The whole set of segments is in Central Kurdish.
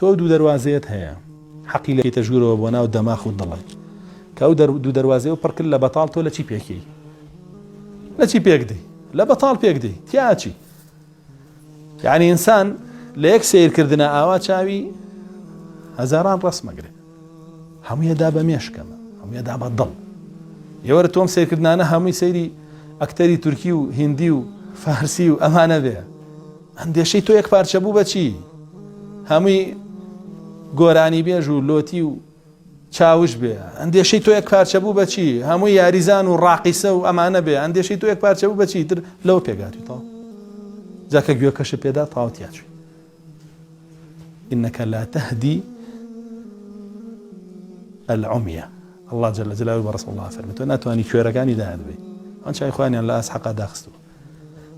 تۆ دوو دەواازەیەت هەیە حەقی لە تەژگورەوە بۆ ناو دەماخ و دڵی کە ئەو دوو دەواازەیە و پڕکرد لە بەتاڵ تۆ لە چی پێکەی لە چی پێک دەی لە بەتاڵ پێک دەی تیاچی یعنی ئینسان لە یەک سیرکردنە ئاوا چاوی هەزاران ڕەسم مەگرێت هەموویەدا بە مێشکەمە هەموویەدا بە دڵ ئێوەرە تۆم سیرکردانە هەمووی سەیری ئەکتەری تورکی و هیندی و فارسی و ئەمانە بێ ئەندێشەی تۆ یەک پارچە بوو بە چی هەمووی گۆرانی بێژ و لۆتی و چاوش بێ ئەندێشەی تۆ یەک پارچە بوو بە چی هەمووی یاریزان و ڕاقیسە و ئەمانە بێ ئەندێشەی تۆ یەک پارچە بوو بە چی تر لەوە پێگاتی تاو جاکە گوێکەشە پێدا تاوتیاچوی إنك لا تهدي العمية الله جل جلاله ورسول الله فرمت وناتواني كوركاني داهد بي أن شاء إخواني أن لا أسحق داخستو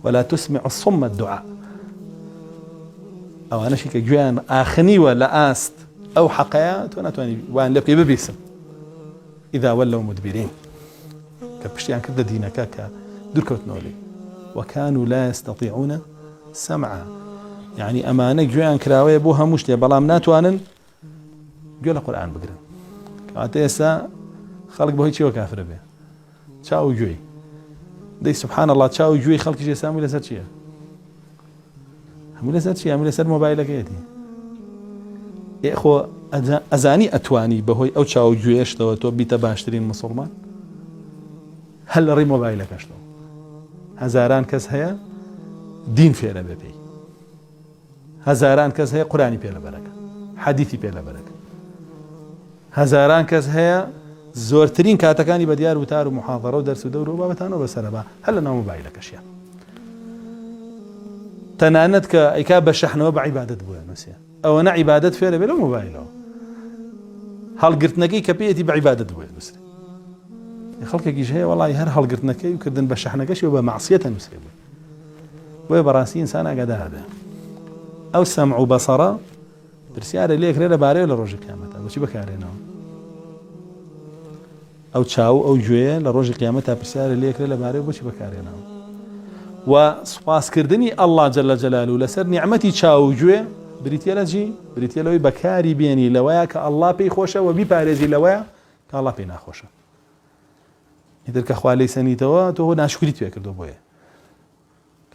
ولا تسمع الصم الدعاء أو أنا شيك جوان آخني ولا آست أو حقيات وناتواني وأن لبقي ببيسم إذا ولوا مدبرين كبشتيان كذا دينك كدركوت نولي وكانوا لا يستطيعون سمعا يعني أمانك جوان كراوية بوها مشتيا بلام ناتوانن قول القرآن بقرن كاتيسا خلق بهي شيء وكافر به شاو جوي دي سبحان الله شاو جوي خلق شيء سامي لسات شيء هم لسات شيء هم لسات موبايلك يدي يا إخوة أزاني أتواني بهي أو شاو جوي أشتوى تو بيتا باشترين مسلمان هل ري موبايلك أشتوى هزاران كز هيا دين فعلا ببي هزاران كز هيا قرآني بيلا بركة حديثي بيلا بركة هزاران کەس هەیە زۆرترین کاتەکانی بە دیار وتار و محاضرە و دەرس و دەور و بابەتانەوە بەسەرەبا هەر لە ناو مۆبایلەکەشیان تەنانەت کە ئەیکا بە شەحنەوە بە عیبادەت بووە نووسێ ئەوە نە عیبادەت فێرە بێ لە مۆبایلەوە هەڵگرتنەکەی کە پێیەتی بە عیبادەت بووە نووسێ خەڵکێکیش هەیە وەڵی هەر هەڵگرتنەکەی و کردن بە شەحنەکەشی و بە مەعسیەتە نووسێ بووە بۆیە بەڕاستی ئینسان ئاگادار بێ ئەو سەمع و بەسەڕە پرسیارە لێکرێ لەبارەیە لە ڕۆژی قیامەتە بۆچی بەکارێنەوە ئەو چاو ئەو گوێیە لە ڕۆژی قیامەتە پرسیارە لێکرێ لەبارەیە بۆچی بەکارێنەوە و سوپاسکردنی ئەڵڵا جەلە جەلالوه لەسەر نیعمەتی چاو و گوێ بریتیە لە چی؟ بریتیە لەوەی بەکاری بێنی لەوەیە کە ئەڵڵا پێی خۆشە و بیپارێزی لەوەیە کە ئەڵڵا پێی ناخۆشە ئیتر کە خوا لێی سەنیتەوە تۆ ناشکریت پێ کردو بۆیە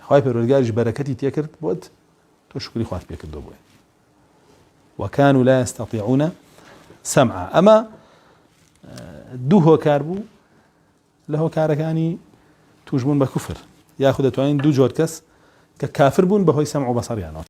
خوای پەروەردگاریش بەرەکەتی تێ کرد بۆت تۆ شکری خوات پێ کردو بۆیە وكانوا لا يستطيعون سمعا أما دوو هۆکار بوو لە هۆکارەکانی توشبوون بە کوفر یاخود دەتوانین دوو جۆر کەس کە کافر بوون بەهۆی سەمع و بەسەڕیانەوە